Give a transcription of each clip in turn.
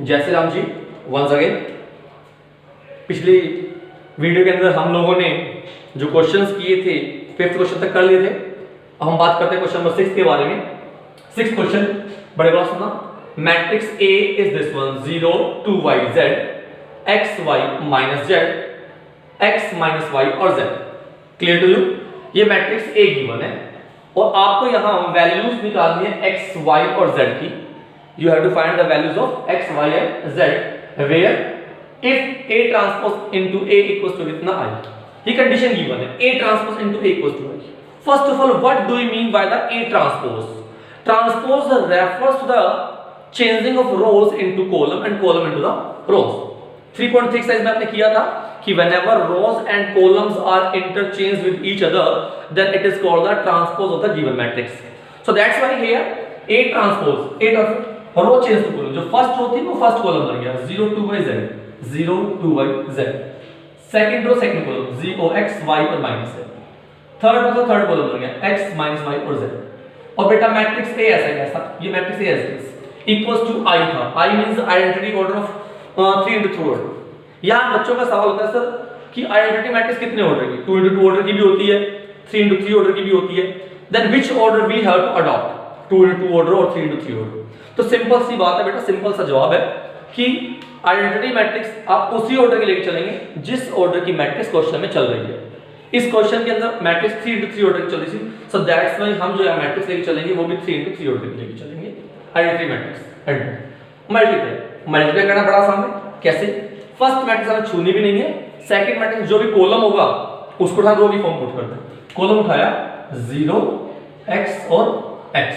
जय Shri Ram ji. Once again पिछली video के अंदर हम लोगों ने जो क्वेश्चंस किए थे 5th क्वेश्चन तक कर लिए थे। अब हम बात करते हैं क्वेश्चन नंबर 6 के बारे में। 6th क्वेश्चन बड़े बात सुना। Matrix A is this one 0 2 y z x y minus z x minus y और z। Clear to you? ये मैट्रिक्स A गिवन है और आपको यहां वैल्यूज निकालनी है x y और z की। You have to find the values of x, y and z where if A transpose into A equals to कितना I। ये कंडीशन गिवन है, A transpose into A equals to I। First of all, what do you mean by the A transpose? Transpose refers to the changing of rows into column and column into the rows। 3.6 exercise में आपने किया था कि whenever rows and columns are interchanged with each other, then it is called the transpose of the given matrix। So that's why here A transpose row change to column, जो first row थी वो first column बन गया 0 2 y z 0 2 y z। Second row second column 0 x y और minus है। Third row तो third column बन गया x माइनस y और z। और बेटा मैट्रिक्स A ऐसा कैसा, ये मैट्रिक्स A ऐसा इक्वल्स टू I था। I means identity order of 3 into 2 order. यहां बच्चों का सवाल होता है सर कि आइडेंटिटी मैट्रिक्स कितने ऑर्डर की, 2 into 2 ऑर्डर की भी होती है, 3 into 3 ऑर्डर की भी होती है। Then which order we have to adopt, 2 into 2 order और 3 into 3 ऑर्डर। तो सिंपल सी बात है बेटा, सिंपल सा जवाब है कि आइडेंटिटी मैट्रिक्स आप उसी ऑर्डर के लेके चलेंगे जिस ऑर्डर की मैट्रिक्स क्वेश्चन में चल रही है। इस क्वेश्चन के अंदर मैट्रिक्स 3 into 3 ऑर्डर की चल रही थी, सो दैट्स व्हाई हम जो मैट्रिक्स लेके चलेंगे वो भी 3 into 3 ऑर्डर की लेके चलेंगे। आइडेंटिटी मैट्रिक्स मल्टीप्लाई करना बड़ा आसान है। कैसे? फर्स्ट मैट्रिक्स हमें छूनी भी नहीं है, सेकंड मैट्रिक्स जो भी कॉलम होगा उसको उठा रो की फॉर्म पुट कर दे। कॉलम उठाया 0 x और x।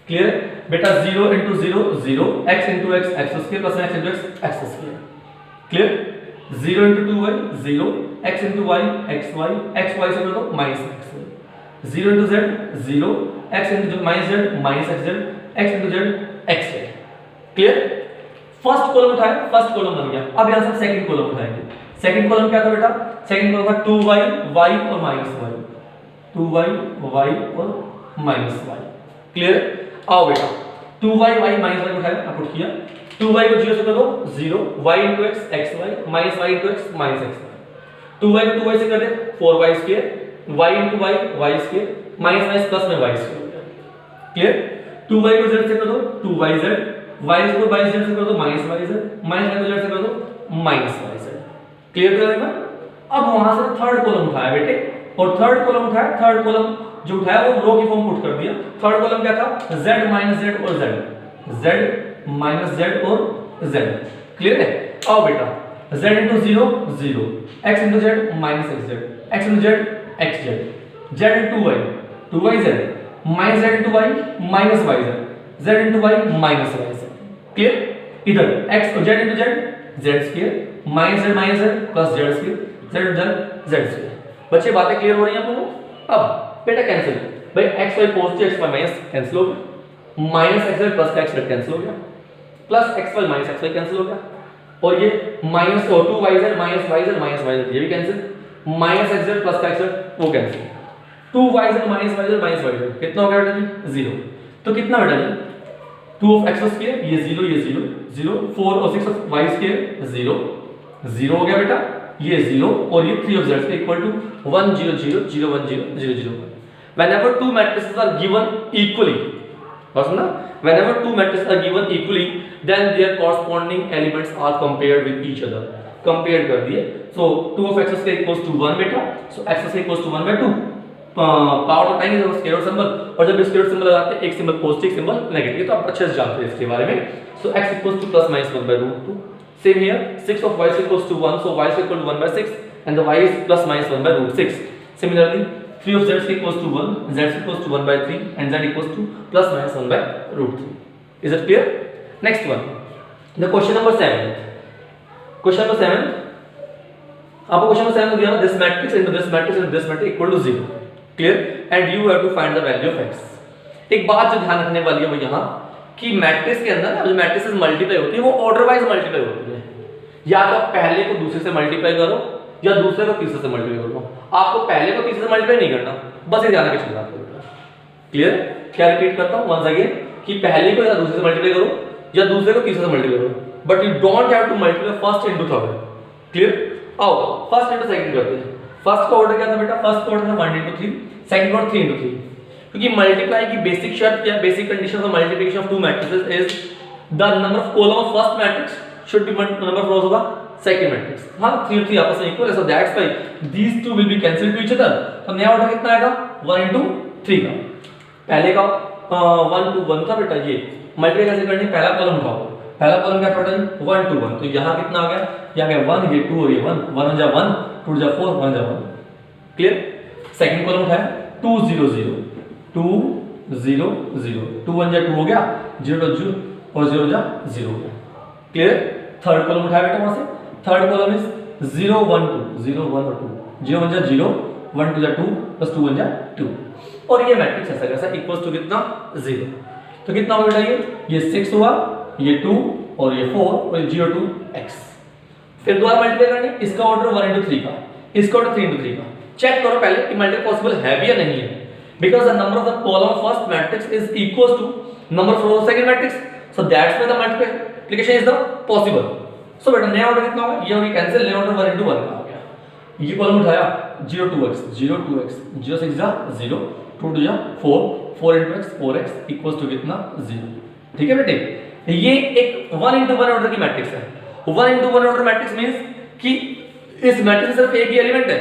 क्लियर बेटा? 0 into 0 0 x into x x square plus x into x x square. Clear? 0 into 2y 0 x into y x y x y से तो minus x। 0 into z 0 x into minus z minus x z x into z x z। Clear? First column उठाया, first column बन गया। अब यहां से second column उठाएंगे। Second column क्या था बेटा? सेकंड कॉलम था 2y y और माइनस y, 2y y और माइनस y। क्लियर? आओ बेटा 2y y माइनस y उठाया, पुट किया। 2y को 0 से कर दो 0 y into x xy minus y into x minus xy। 2y को 2y से कर दे 4y square y into y y square minus y plus में y स्क्वायर हो गया। क्लियर? 2y को z से कर दो 2yz y को y z से कर दो माइनस yz माइनस y को z से कर दो माइनस yz। क्लियर कर रहे हैं? अब वहां से थर्ड कॉलम उठाया बेटे, और थर्ड कॉलम उठाया, थर्ड कॉलम जो उठाया वो रो की फॉर्म पुट कर दिया। थर्ड कॉलम क्या था? z माइनस z और z, z माइनस z और z। क्लियर है? आओ बेटा z into 0 0 x into z minus xz x into z xz z into y 2yz minus z into y minus yz z into y minus yz। Clear? इधर x z into z z square minus z plus z square z into z square. बच्चे बातें clear हो रही हैं आप लोगों को? अब बेटा कैंसिल भाई x y positive x y minus cancel हो गया, माइनस x y प्लस का x कैंसिल हो गया, plus x y minus x y cancel हो गया, और ये minus 2yz minus yz minus yz ये भी कैंसिल, माइनस x प्लस का x वो cancel, 2yz minus yz minus yz कितना हो गया बेटा जी? 0। तो कितना बेटा जी? 2 of x स्क्वायर ये 0 ये 0 0 4 और 6 of y स्क्वायर 0 0 हो गया बेटा, ये 0 और ये 3 of z equal to 1 0 0 0 1 0 0 0 1। Whenever two matrices are given equally, ना? Whenever two matrices are given equally, then their corresponding elements are compared with each other. Compared कर दिए, so 2 of x square equals to 1 बेटा, so x square equals to 1 by 2। Power उठाएंगे जब square root symbol, और जब square root symbol लगाते हैं एक सिंबल पॉजिटिव एक सिंबल नेगेटिव, तो आप अच्छे से जानते हैं इसके बारे में। So x equals to plus minus 1 by root 2। Same here, 6 of y equals to 1, so y is equal to 1 by 6, and the y is plus minus 1 by root 6. Similarly, 3 of z equals to 1, z equals to 1 by 3, and z equals to plus minus 1 by root 3. Is it clear? Next one, the question number 7. Question number 7. आपको question number 7 दिया, this matrix into this matrix into this matrix equal to 0. Clear? And you have to find the value of x. एक बात जो ध्यान रखने वाली है वो यहाँ कि मैट्रिक्स के अंदर ना जो मैट्रिसेस मल्टीप्लाई होती है वो ऑर्डर वाइज मल्टीप्लाई होती है। या तो पहले को दूसरे से मल्टीप्लाई करो या दूसरे को तीसरे से मल्टीप्लाई करो। आपको पहले को तीसरे से मल्टीप्लाई नहीं करना, बस ये ध्यान रखके चलना है। क्लियर? क्या रिपीट करता हूँ वंस अगेन कि पहले को या दूसरे से मल्टीप्लाई करो या दूसरे को तीसरे से मल्टीप्लाई करो। But you don't have to multiply first into third. Clear? आओ फर्स्ट इनटू सेकंड करते हैं। फर्स्ट का ऑर्डर क्या था बेटा? फर्स्ट का ऑर्डर था 1 into 3, सेकंड का 3 into 3, क्योंकि मल्टीप्लाई की बेसिक शर्त क्या, basic condition of multiplication of to matrices is the number of column of first matrix should be number of rows of the second matrix। हाँ 3 और 3 आपस में इक्वल है, so that's why these two will be cancelled to each other। तो नया order कितना आएगा? 1 into 3 का। पहले का 1 to 1 था बेटा, ये मल्टीप्लाई कैसे करनी? पहला कॉलम उठाओ, पहला कॉलम क्या था? 1 to 1, तो यहाँ कितना आ गया? यहाँ गया 1, ये 2 और ये 1, 1 जा 1, 2 जा 4, 1 जा 1। क्लियर? सेकंड कॉलम उठाया 2 0 0, 2 0 0, 2 1 जा 2 हो गया, 0 0 और 0 जा 0 हो गया। क्लियर? थर्ड कॉलम उठाया बेटा वहां से, थर्ड कॉलम इज 0 1 2, 0 1 और 2, 0 1 जा 0, 1 2 जा 2 प्लस 2 1 जा 2, और ये मैट्रिक्स ऐसा कैसा इक्वल्स टू कितना? 0। तो कितना होगा बेटा? ये 6 हुआ, ये 2 और ये 4 और ये 0 2 x। फिर दोबारा मल्टीप्लाई करनी, इसका ऑर्डर 1 into 3 का, इसका ऑर्डर 3 into 3 का। चेक करो पहले कि मल्टीप्लाई पॉसिबल है भी या नहीं है, because the number of the column first matrix is equals to number of rows second matrix, so that's why the multiplication is the possible. So बेटा नया ऑर्डर कितना होगा? ये हो गया कैंसिल, नया ऑर्डर 1 into 1 का आ गया। ये कॉलम उठाया 0 2x 0 2x, 0 6 जा 0, 2 2 जा 4, 4 into x 4x equals to कितना? 0। ठीक है बेटे, ये एक 1 into 1 ऑर्डर की मैट्रिक्स है। 1 into 1 ऑर्डर मैट्रिक्स मींस कि इस मैट्रिक्स में सिर्फ एक ही एलिमेंट है,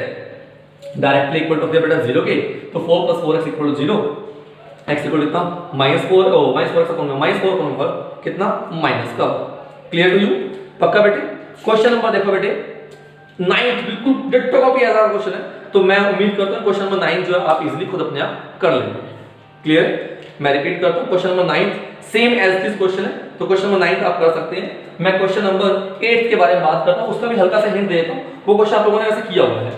डायरेक्टली इक्वल टू बेटा 0 के, तो 4 + 4x equal to 0, x equal कितना? -4 और -4x कौन है? -4 कौन होगा? कितना? माइनस का। Clear to you? पक्का बेटे? क्वेश्चन नंबर देखो बेटे 9 बिल्कुल डिट्टो कॉपी ऐसा क्वेश्चन है, तो मैं उम्मीद करता हूं क्वेश्चन नंबर 9 जो है आप इजीली खुद अपने आप कर लेंगे। क्लियर? मैं रिपीट करता हूं, question number 9 same as this question है, तो क्वेश्चन नंबर 9 आप कर सकते हैं। मैं क्वेश्चन नंबर 8 के बारे में बात करता हूं, उसका भी हल्का सा हिंट दे देता हूं। वो क्वेश्चन आप लोगों ने ऐसे किया हुआ है,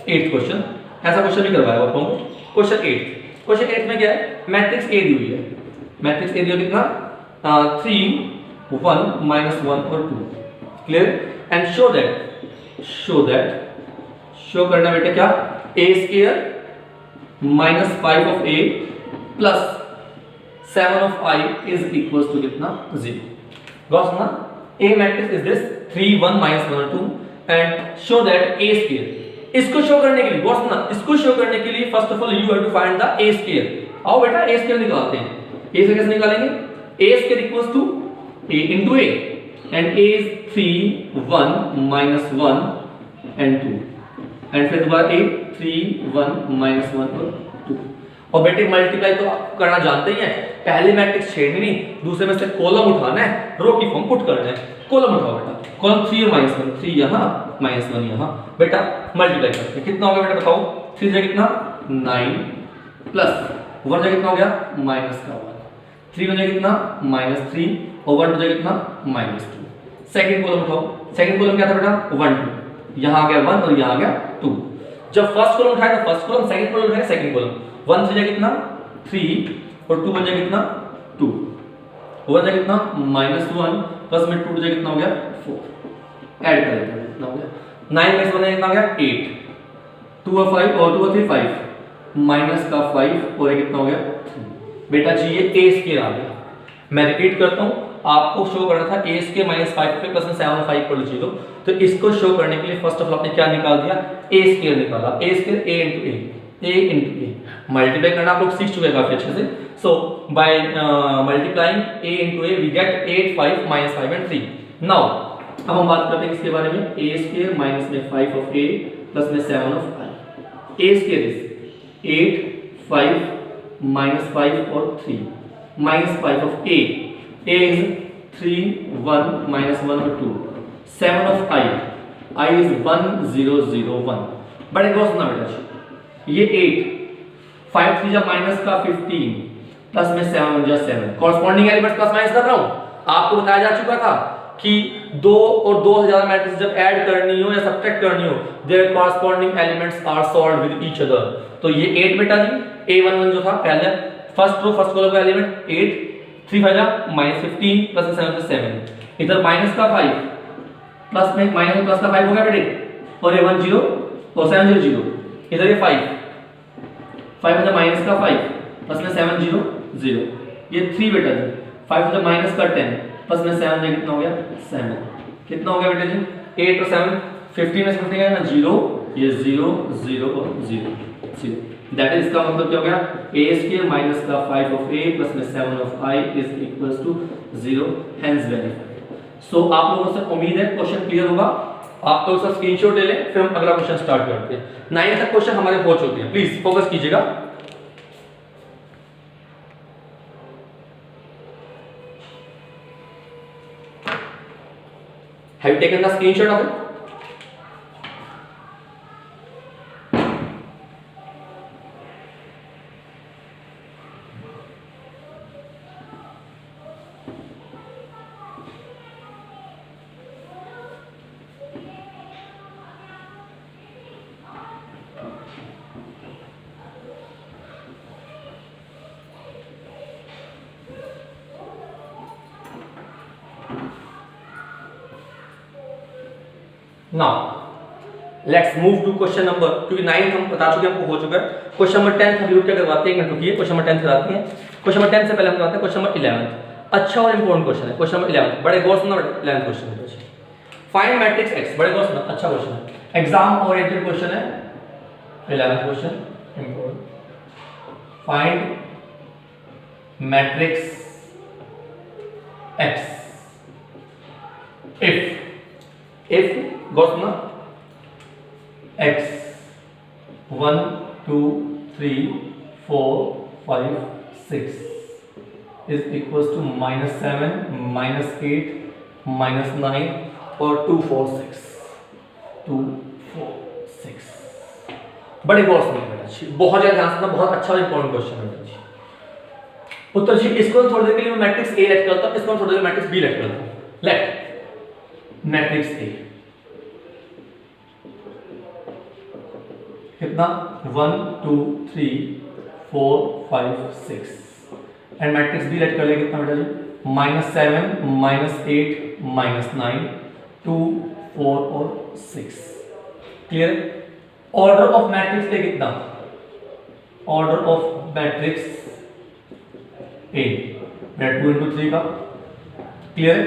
8th क्वेश्चन, ऐसा क्वेश्चन भी करवाया आप लोगों को। क्वेश्चन 8 में क्या है? मैट्रिक्स A दी हुई है, मैट्रिक्स A दी हुई कितना? 3 1 -1 और 2। क्लियर? एंड शो करना बेटा क्या? a² -5 of a plus 7 of I is equals to कितना? 0। गॉस ना? A मैट्रिक्स इज दिस 3 1 -1 और 2 एंड शो दैट a²। इसको शो करने के लिए गॉस ना, इसको शो करने के लिए first of all you have to find the a²। आओ बेटा a² निकालते हैं। a से कैसे निकालेंगे? a² equals to a into a and a is 3 1 -1 and 2 and फिर दोबारा a 3 1 -1 और 2। और बेटे मल्टीप्लाई तो आप करना जानते ही हैं, पहले मैट्रिक्स छेड़नी नहीं, दूसरे में से कॉलम उठाना है, रो की फॉर्म पुट करना है। कॉलम उठाओ बेटा, कॉलम 3 और -1, 3 यहाँ -1 यहाँ, बेटा मल्टीप्लाई करते हैं। कितना होगा बेटा बताओ? 3 से कितना? 9 प्लस 1 से कितना हो गया? -1, 3 हो जाएगा कितना? -3 और 1 हो जाएगा कितना? -2। सेकंड कॉलम उठाओ, सेकंड कॉलम क्या था बेटा? 1 2, यहाँ आ गया 1 और यहाँ आ गया 2। जब फर्स्ट कॉलम उठाया तो फर्स्ट कॉलम, सेकंड कॉलम उठाया सेकंड कॉलम, 1 से जाएगा कितना? 3 और 2 बन जाएगा कितना? 2, 1 जाएगा कितना? -1 प्लस में 2 जाएगा कितना हो गया? 4। ऐड कर लेते हैं, कितना हो गया? 9 में 1 कितना हो गया? 8, 2 और 5 और 2 और 3 5 माइनस का 5 और ये कितना हो गया? 3। बेटा जी ये a² आ गया। मैं रिपीट करता हूं, आपको शो करना था a² -5 प्लस 7 और 5 = 0, तो इसको शो करने के लिए फर्स्ट ऑफ ऑल आपने क्या निकाल दिया? a² निकाला। a² a into a multiply करना आप लोग सीख चुके हैं काफी अच्छे से। So by multiplying a into a we get 8 5 -5 and 3। Now अब हम बात करते हैं इसके बारे में, a² माइनस में 5 of a प्लस में 7 of i। a² इज 8 5 -5 और 3 -5 of a is 3 1 -1 और 2 7 of I is 1 0 0 1। बड़े को सुनना बेटा जी, ये 8 5 3 जा माइनस का 15 प्लस में 7 जा 7, कॉरस्पॉन्डिंग एलिमेंट्स प्लस माइनस कर रहा हूं। आपको बताया जा चुका था कि 2 और 2 से ज्यादा मैट्रिक्स जब ऐड करनी हो या सब्ट्रैक्ट करनी हो, their corresponding elements are solved with each other. तो ये 8 बेटा जी a11 जो था पहले फर्स्ट रो फर्स्ट कॉलम का एलिमेंट 8, 3 5 जा -15 प्लस 7 से 7, इधर माइनस का 5 प्लस में माइनस में प्लस का 5 हो गया बेटे, और ये 1 0 और 7 0 0, इधर ये 5 5 में माइनस का 5 प्लस में 7 0 0, ये 3 बेटा जी 5 में माइनस का 10 प्लस में 7 में कितना हो गया 7, कितना हो गया बेटा जी 8 और 7 15 में 15 ना 0, ये 0 0 और 0 0, दैट इज इसका मतलब क्या हो गया a स्क्वायर माइनस का 5 ऑफ a प्लस में 7 of i is equals to 0, hence verified. So आप लोगों से उम्मीद है क्वेश्चन क्लियर होगा। आप तो उसका स्क्रीनशॉट ले लें, फिर हम अगला क्वेश्चन स्टार्ट करते हैं। 9 तक क्वेश्चन हमारे हो चुके हैं, प्लीज फोकस कीजिएगा। Have you taken the screenshot of it? Now let's move to question number, क्योंकि 9 हम बता चुके हैं, हमको हो चुका है। क्वेश्चन नंबर 10 हम लोग क्या करवाते हैं, एक मिनट रुकिए, क्वेश्चन नंबर 10 कराते हैं। क्वेश्चन नंबर 10 से पहले हम करवाते हैं क्वेश्चन नंबर 11। अच्छा और इंपॉर्टेंट क्वेश्चन है क्वेश्चन नंबर 11, बड़े गौर से सुनना। 11 क्वेश्चन है, फाइंड मैट्रिक्स x, बड़े गौर से सुनना, अच्छा क्वेश्चन है, एग्जाम ओरिएंटेड क्वेश्चन है। 11 question important, find matrix x if गौर सुनना x 1 2 3 4 5 6 is equals to -7 -8 -9 और 2 4 6 2 4 6। बड़े गौर सुनिए बेटा जी, बहुत ज्यादा ध्यान से, बहुत अच्छा और इंपॉर्टेंट क्वेश्चन है बेटा जी। उत्तर जी इसको थोड़ी देर के लिए मैं मैट्रिक्स A लेट करता हूं, इसको थोड़ी देर मैट्रिक्स B लेट करता हूं। लेट मैट्रिक्स A कितना 1 2 3 4 5 6 एंड मैट्रिक्स B लेट कर ले कितना बेटा जी -7 -8 -9 2 4 और 6। Clear? Order of matrix A कितना, order of matrix A 2 into 3 का। Clear?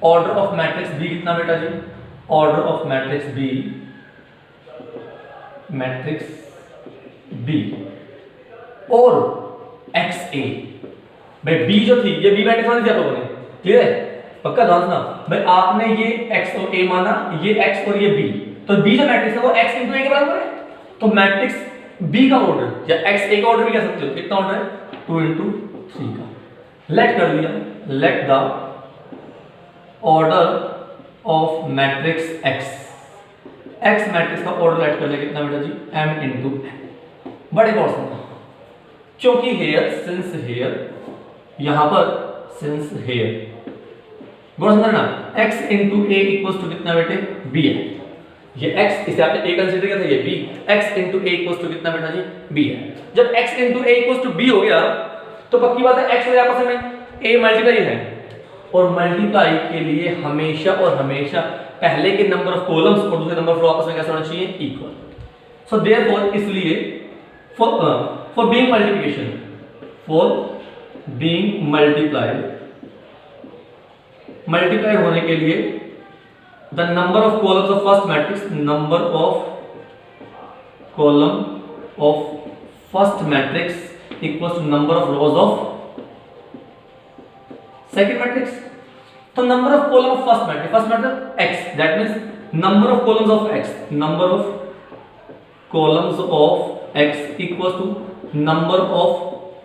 Order of matrix B कितना बेटा जी, ऑर्डर ऑफ मैट्रिक्स B और XA भाई B जो थी ये B मैट्रिक्स मान दिया लोगों ने। क्लियर है? पक्का ध्यान सुना भाई, आपने ये X और A माना, ये X और ये B, तो B जो मैट्रिक्स है वो X into A के बराबर है। तो मैट्रिक्स B का ऑर्डर या XA का ऑर्डर भी कह सकते हो, कितना ऑर्डर है 2 into 3 का। लेट कर लिया, let the order of matrix X matrix का ऑर्डर लेट कर ले कितना बेटा जी M into N। बड़े गौर से, क्योंकि हेयर सिंस हेयर यहां पर सिंस हेयर गौर से ना x into a equals to कितना बेटे b है। ये x इसे आपने a कंसीडर किया था, ये b, x into a equals to कितना बेटा जी b है। जब x into a equals to b हो गया तो पक्की बात है x और आपस में a मल्टीप्लाई है, और मल्टीप्लाई के लिए हमेशा और हमेशा पहले के नंबर ऑफ कॉलम्स और दूसरे नंबर ऑफ रो आपस में कैसे होना चाहिए इक्वल। सो देयरफॉर इसलिए for being multiplication, for being multiply होने के लिए the number of columns of first matrix, number of column of first matrix equals to number of rows of second matrix. तो number of column of first matrix x, that means number of columns of x, number of columns of x equals to number of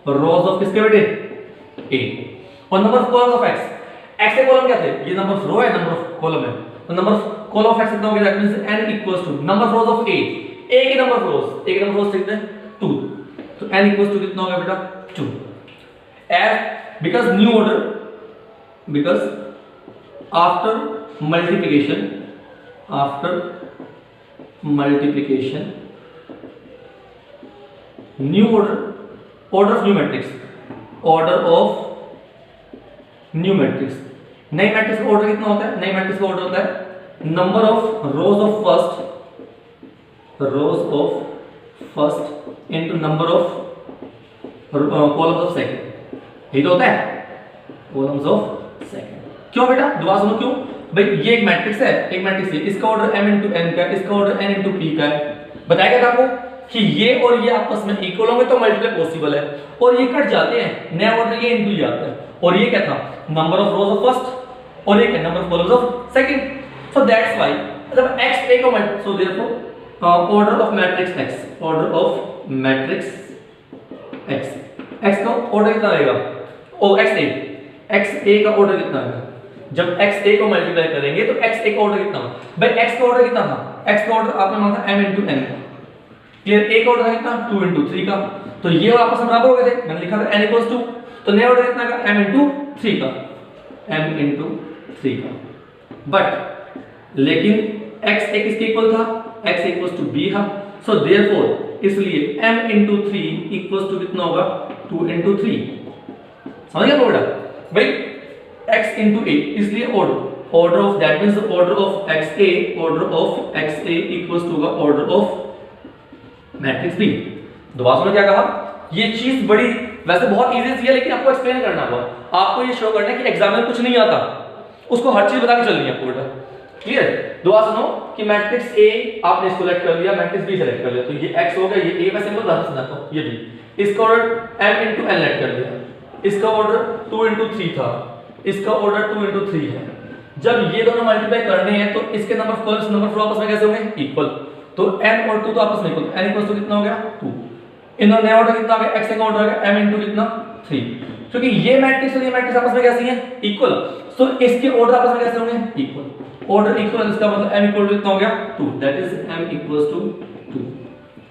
rows of किसके बेटे a, और number of columns of x के column क्या थे, ये number of रो है, number of column है, तो number of column of x कितना हो गया, that means n equals to number of rows of a के नंबर ऑफ रोज, a के नंबर ऑफ रोज कितने 2, तो n इक्वल्स टू कितना हो गया बेटा 2। as because new order, because after multiplication new order of new matrix, नई matrix का ऑर्डर कितना होता है, नई मैट्रिक्स का ऑर्डर होता है number of rows of first into number of columns of second, यही तो होता है कॉलम्स ऑफ सेकंड। क्यों बेटा, दोबारा सुनो क्यों भाई, ये एक मैट्रिक्स है, एक मैट्रिक्स है, इसका ऑर्डर m into n का है, इसका ऑर्डर n into p का है। बताया क्या था आपको कि ये और ये आपस में इक्वल होंगे तो मल्टीप्लाई पॉसिबल है, और ये कट जाते हैं, नया ऑर्डर ये इनटू जाता है। और ये क्या था, number of rows of first, और ये क्या, number of columns of second. So that's why मतलब x a को multiply, so therefore order of matrix x, order of matrix x का ऑर्डर कितना रहेगा, ओ x a का ऑर्डर कितना आएगा, जब x a को मल्टीप्लाई करेंगे तो x a का ऑर्डर कितना होगा भाई, x का ऑर्डर कितना था, x का ऑर्डर आपने माना था m into n, clear, a का ऑर्डर कितना 2 into 3 का, तो ये आपस में बराबर हो गए थे, मैंने लिखा था n equals to, तो नया ऑर्डर कितना का m into 3 का, m into 3 का, बट लेकिन x a किसके इक्वल था, x equals to b था, सो देयरफॉर इसलिए m into 3 equals to कितना होगा 2 into 3, समझ गया बेटा भाई, x into a, इसलिए order of that means order of xa, order of xa equals to होगा ऑर्डर ऑफ मैट्रिक्स b। दोबारा सुनो क्या कहा, ये चीज बड़ी वैसे बहुत इजी सी है, लेकिन आपको एक्सप्लेन करना होगा, आपको ये शो करना है कि एग्जाम में कुछ नहीं आता, उसको हर चीज बता के चलनी है आपको बेटा, क्लियर। दोबारा सुनो कि मैट्रिक्स a आपने इसको सेलेक्ट कर लिया, मैट्रिक्स b सेलेक्ट कर लिया, तो ये x हो गया, ये a मैं सिंपल बता सकता हूं, ये b, इसका order m into n select कर लिया, इसका ऑर्डर 2 into 3 था, इसका ऑर्डर 2 into 3 है। जब ये दोनों मल्टीप्लाई करने हैं तो इसके number of columns number of आपस में कैसे होंगे, इक्वल, तो n और 2 तो आपस में इक्वल, n इक्वल्स टू कितना हो गया 2, इन्होंने नया ऑर्डर कितना आ गया, x का ऑर्डर आ गया m into कितना 3, क्योंकि ये मैट्रिक्स और ये मैट्रिक्स आपस में कैसी हैं, इक्वल, सो इसके ऑर्डर आपस में कैसे होंगे, इक्वल, ऑर्डर इक्वल, इसका मतलब m इक्वल टू कितना हो गया 2, that is m equals to 2,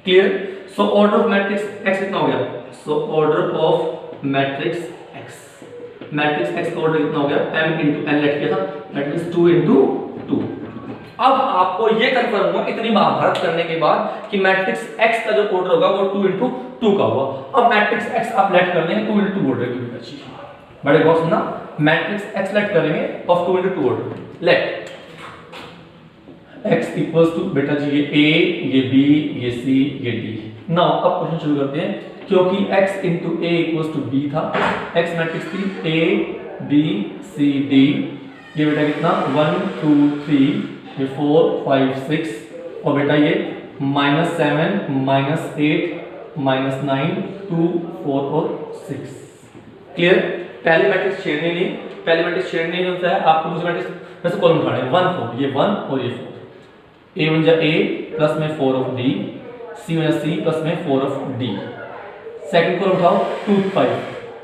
clear. So order of matrix x कितना हो गया, so order of matrix x का ऑर्डर कितना हो गया, m into n लेट किया था, दैट मींस 2 into 2। अब आपको ये कंफर्म हुआ इतनी महाभारत करने के बाद कि मैट्रिक्स x का जो ऑर्डर होगा वो 2 into 2 का होगा। अब मैट्रिक्स x आप लेट कर लेंगे 2 into 2 ऑर्डर की बची, बड़े गौर सुनना, मैट्रिक्स x लेट करेंगे of 2 into 2 order, let x equals to बेटा जी ये a, ये b, ये c, ये d। नाउ अब क्वेश्चन शुरू करते हैं, क्योंकि x into a equals to b था, x मैट्रिक्स थी a b c d, ये बेटा कितना 1 2 3, ये 4 5 6, और बेटा ये -7 -8 -9 2 4 और 6, क्लियर। पहले मैट्रिक्स छेड़नी नहीं, पहले मैट्रिक्स छेड़नी नहीं होता है, आपको दूसरे मैट्रिक्स वैसे कॉलम उठाने 1 4, ये 1 और ये 4, a 1 जा a प्लस में 4 ऑफ d, c 1 जा c प्लस में 4 ऑफ d, सेकंड कॉलम उठाओ 2 5,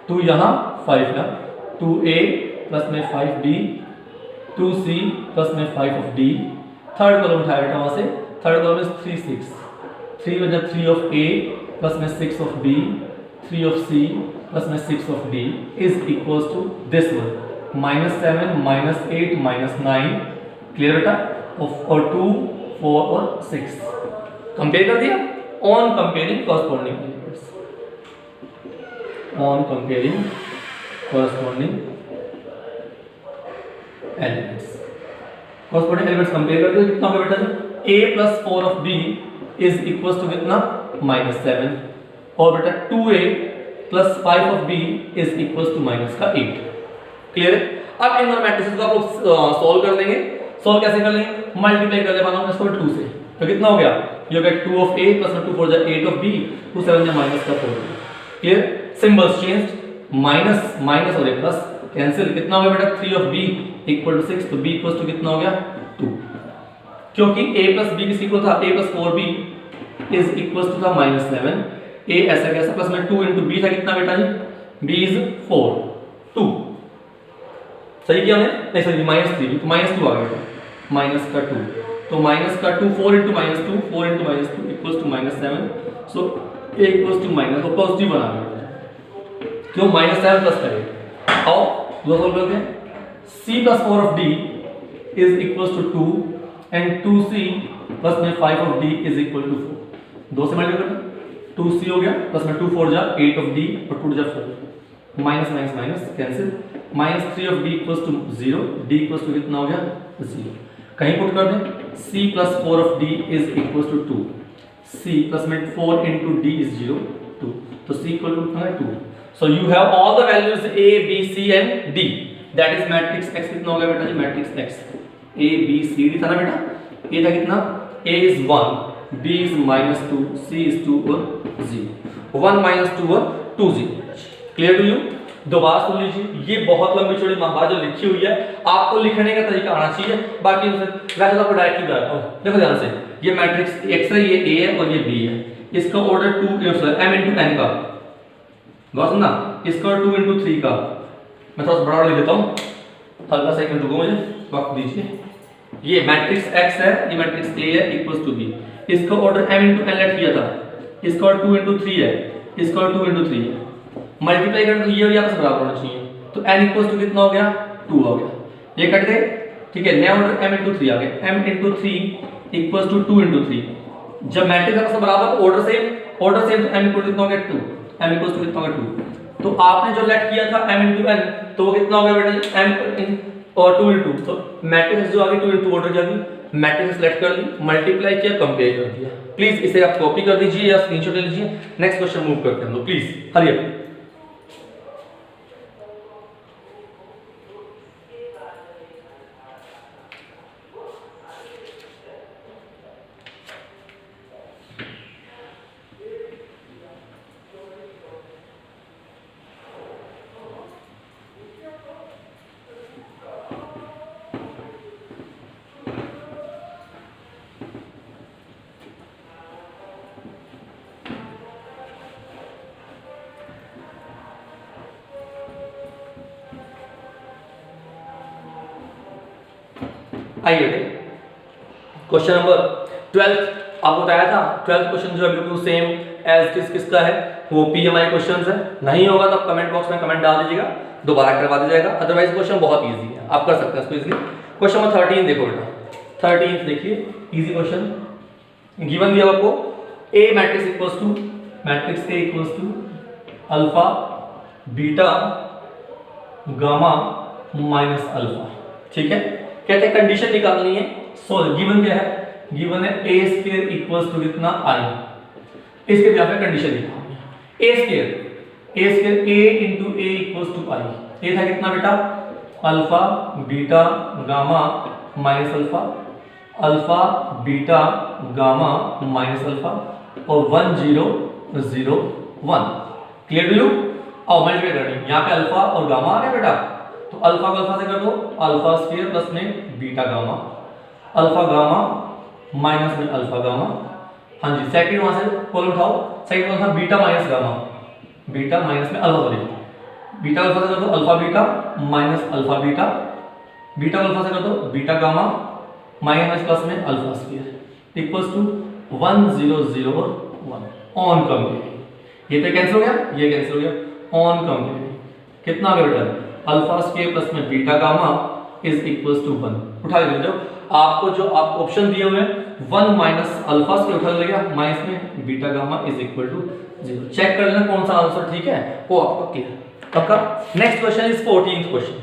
2 यहाँ 5 ना, 2a प्लस में 5b, 2c प्लस में 5 ऑफ d, थर्ड कॉलम उठाया बेटा वहां से, थर्ड कॉलम इज 3 6, 3 वजह 3 ऑफ a प्लस में 6 of b, 3 of c plus में 6 of d is equals to this one -7 -8 -9, clear बेटा, और 2 4 और 6 कंपेयर कर दिया on comparing corresponding elements, on comparing corresponding elements, corresponding elements compare करते हैं, कितना होगा बेटा जी, a plus 4 of b is equals to कितना -7, और बेटा 2a plus 5 of b is equals to minus का 8, क्लियर है। अब इन दोनों मैट्रिसेस को आप लोग सॉल्व कर देंगे, सॉल्व कैसे कर लेंगे, मल्टीप्लाई कर दें मानो इसको 2 से, तो कितना हो गया, ये हो गया 2 of a plus 2 4 जा 8 of b, 2 7 जा minus का 4, clear. Symbols changed, minus minus और प्लस कैंसिल, कितना हो गया बेटा 3 ऑफ b इक्वल टू 6, तो b इक्वल टू कितना हो गया 2, क्योंकि a प्लस b किस इक्वल था, a plus 4b is equal to था -7, a ऐसा कैसा प्लस में 2 into b था, कितना बेटा जी b इज 4 2, सही किया हमने, नहीं सॉरी -3, तो -2 आ गया, माइनस का 2, तो माइनस का 2 4 into -2 4 into -2 equal to -7, so a equal to minus और पॉजिटिव बना गया, क्यों -7 प्लस का 8, आओ दो सॉल्व करते हैं, c plus 4 of d is equals to 2 and 2c plus में 5 of d is equal to 4, दो से मल्टीप्लाई करते 2c हो गया प्लस में 2 4 जा 8 ऑफ d और 2 जा 4, minus minus minus cancel, -3 of d equals to 0, d equals to कितना हो गया 0, कहीं पुट कर दें, c plus 4 of d is equals to 2, c plus में 4 into d is 0 2, तो c इक्वल टू कितना है 2, so you have all the values a b c and d, that is matrix X कितना हो गया बेटा जी, matrix X A B C D था ना बेटा, ये था कितना, A is 1, B is -2, C is 2 और 0, 1 -2 और 2 0। Clear to you? दोबारा सुन लीजिए, ये बहुत लंबी चौड़ी महाभारत जो लिखी हुई है, आपको लिखने का तरीका आना चाहिए, बाकी वैसे तो आपको डायरेक्टली बताता हूं। देखो ध्यान से, ये मैट्रिक्स एक्स है, ये ए है और ये बी है, इसका ऑर्डर 2 m into n का, बात सुनना, इसका 2 into 3 का, मैं थोड़ा सा बड़ा लिख देता हूं, हल्का सा एक मिनट रुको, मुझे वक्त दीजिए। ये मैट्रिक्स x है, ये मैट्रिक्स A है इक्वल्स टू b, इसका order m into n let किया था, इसका ऑर्डर 2 into 3 है, इसका ऑर्डर 2 into 3 है, मल्टीप्लाई करें तो ये और ये आपस में बराबर होना चाहिए, तो n इक्वल्स टू कितना हो गया, 2 हो गया, ये कट गए, ठीक है। नया ऑर्डर m into 3 आ गया, m into 3 equals to 2 into 3, जब मैट्रिक्स आपस में बराबर तो ऑर्डर सेम तो m इक्वल कितना हो गया 2, m इक्वल्स टू कितना हो गया 2, तो आपने जो लेट किया था m into n, तो वो कितना हो गया बेटा m और 2 into, तो मैट्रिक्स जो आ गई 2 into ऑर्डर क्या गई, मैट्रिक्स सेलेक्ट कर ली, मल्टीप्लाई किया, कंपेयर कर दिया। प्लीज इसे आप कॉपी कर दीजिए या स्क्रीनशॉट ले लीजिए। नेक्स्ट क्वेश्चन मूव करते हैं हम लोग, प्लीज हरी अप। आइए क्वेश्चन नंबर 12 आपको बताया था, 12th क्वेश्चन जो है बिल्कुल सेम एज किसका है, वो पीएमआई क्वेश्चंस है। नहीं होगा तो आप कमेंट बॉक्स में कमेंट डाल दीजिएगा, दोबारा करवा दिया जाएगा, अदरवाइज क्वेश्चन बहुत इजी है, आप कर सकते हैं इसको इजीली। क्वेश्चन नंबर 13 देखो बेटा, 13 देखिए, इजी क्वेश्चन गिवन दिया आपको, A matrix equals to, matrix A equals to alpha beta gamma minus alpha, ठीक है। कहते हैं कंडीशन निकालनी है, सो गिवन क्या है, गिवन है a स्क्वायर इक्वल्स टू कितना i, इसके यहाँ पे कंडीशन निकालनी है, a square a into a equals to i, a था कितना बेटा, alpha beta gamma minus alpha, alpha beta gamma minus alpha और 1 0 0 1। Clear to you? और मल्टीप्लाई करनी, यहाँ पे अल्फा और गामा आ गया बेटा, तो अल्फा को अल्फा से कर दो, अल्फा स्क्वायर प्लस में beta gamma, alpha gamma minus में अल्फा गामा, हाँ जी। सेकंड वहां से कॉलम उठाओ, सेकंड कौन था, beta minus gamma, beta minus में अल्फा, सॉरी बीटा अल्फा से कर दो alpha beta minus alpha beta, beta alpha से कर दो बीटा गामा माइनस प्लस में अल्फा स्क्वायर इक्वल्स टू 1 0 0 और 1 ऑन कंपेयरिंग। ये तो कैंसिल हो गया, ये कैंसिल हो गया, ऑन कंपेयरिंग कितना आ गया बेटा, अल्फा स्क्वायर प्लस में beta gamma is equals to 1। उठा लीजिए, आपको जो आप ऑप्शन दिए हुए हैं 1 माइनस अल्फा स्क्वायर उठा लीजिएगा, माइनस में beta gamma is equal to 0। Check कर लेना कौन सा आंसर ठीक है, वो आपका क्लियर पक्का। Next question is 14th question.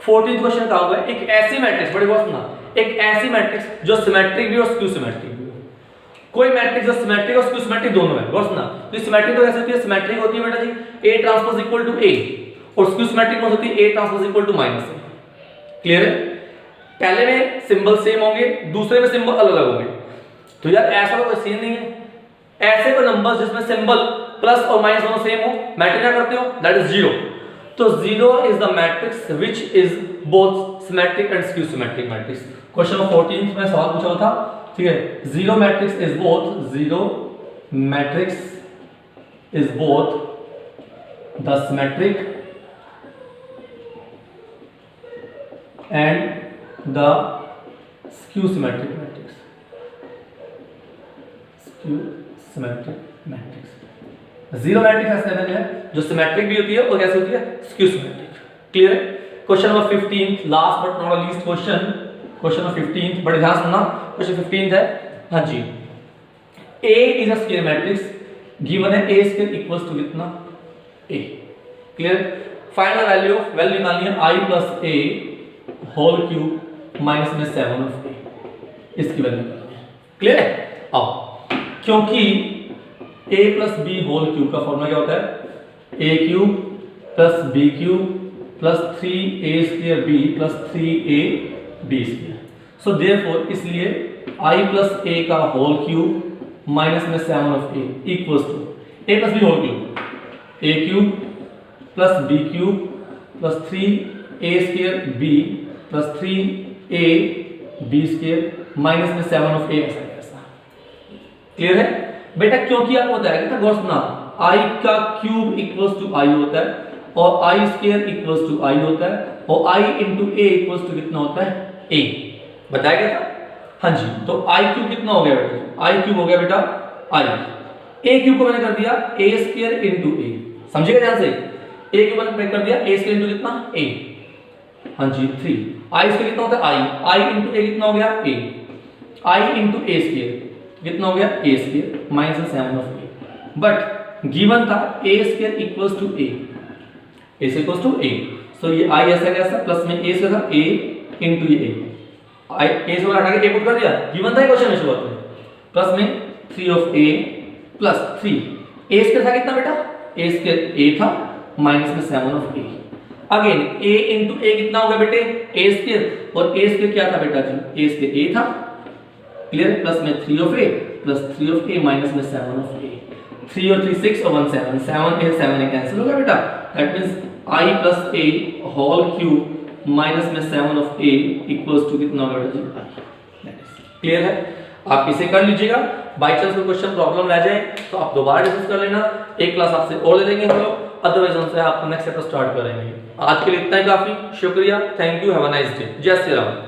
14th question का होगा, एक ऐसी मैट्रिक्स, बड़ी बात सुनना, एक ऐसी मैट्रिक्स जो सिमेट्रिक भी और स्क्यू सिमेट्रिक भी हो। कोई मैट्रिक्स जो सिमेट्रिक और स्क्यू सिमेट्रिक दोनों है, बात सुनना। तो सिमेट्रिक तो कैसे होती है, सिमेट्रिक होती है बेटा जी A transpose equal to A, और स्क्यू सिमेट्रिक कौन होती है, A transpose equal to minus A। Clear है? पहले में सिंबल सेम होंगे, दूसरे में सिंबल अलग अलग होंगे। तो यार ऐसा कोई सीन नहीं है, ऐसे कोई नंबर्स जिसमें सिंबल प्लस और माइनस दोनों सेम हो, मैटर क्या करते हो, दैट इज 0। तो 0 is the matrix which is both symmetric and skew symmetric matrix. Question number 14 में सवाल पूछा था, ठीक है। 0 matrix is both, 0 matrix is both the symmetric and the skew symmetric matrix, skew symmetric matrix। Zero matrix ऐसे है जो symmetric भी होती है और कैसे होती है, स्क्यू सिमेट्रिक। क्लियर है? Question number 15, last but not least question, question number 15, बड़े ध्यान सुनना, क्वेश्चन 15 है, हाँ जी। A is a square matrix, given है A स्क्वायर इक्वल्स टू कितना, A। Clear? Find the value of, value निकालनी है I plus A whole cube minus में 7 ऑफ A, इसकी वैल्यू निकालनी है। क्लियर है? अब क्योंकि A plus b whole cube का फॉर्मूला क्या होता है, A cube plus b cube plus 3a² b plus 3ab²। So therefore इसलिए I प्लस a का होल क्यूब माइनस में 7 equals to a plus b whole cube a³ plus b³ plus 3a² b plus 3ab² minus में 7 ऐसा। Clear है बेटा? क्योंकि आपको बताया था गौर सुना, I का क्यूब इक्वल्स टू I होता है और I² इक्वल्स टू I होता है और I into a equals to कितना होता है a। बताया गया था? हाँ जी। तो I³ कितना हो गया बेटा? I³ हो गया बेटा I। a³ को मैंने कर दिया a² इंटू a। समझिएगा ध्यान से, a³ मैंने कर दिया a² इंटू कितना a। हाँ जी 3। I² कितना होता है I इंटू a कितना हो गया a। I इंटू a² कितना हो गया a² माइनस 7 बट गिवन था a² equals to a equals to a। So ये I ऐसा कैसा प्लस में a से था a इंटू ये a से हटा के a पुट कर दिया, गिवन था क्वेश्चन में शुरुआत में, प्लस में 3a प्लस 3 a² था कितना बेटा a² a था माइनस में 7 अगेन a इंटू a कितना हो गया बेटे a² और a² क्या था बेटा जी a² a था। क्लियर? प्लस में 3a प्लस 3a माइनस में 7 3 और 3 6 और 1 7 7 कैंसिल हो गया बेटा। That means I plus a whole cube minus में 7 इक्वल्स टू कितना होगा बेटा जी। क्लियर है? आप इसे कर लीजिएगा। बाय चांस कोई क्वेश्चन प्रॉब्लम रह जाए तो आप दोबारा डिस्कस कर लेना, एक क्लास आपसे और ले लेंगे हम लोग, अदरवाइज हमसे आप नेक्स्ट चैप्टर स्टार्ट करेंगे। आज के लिए इतना ही काफी। शुक्रिया, thank you, have a nice day. जय श्री राम।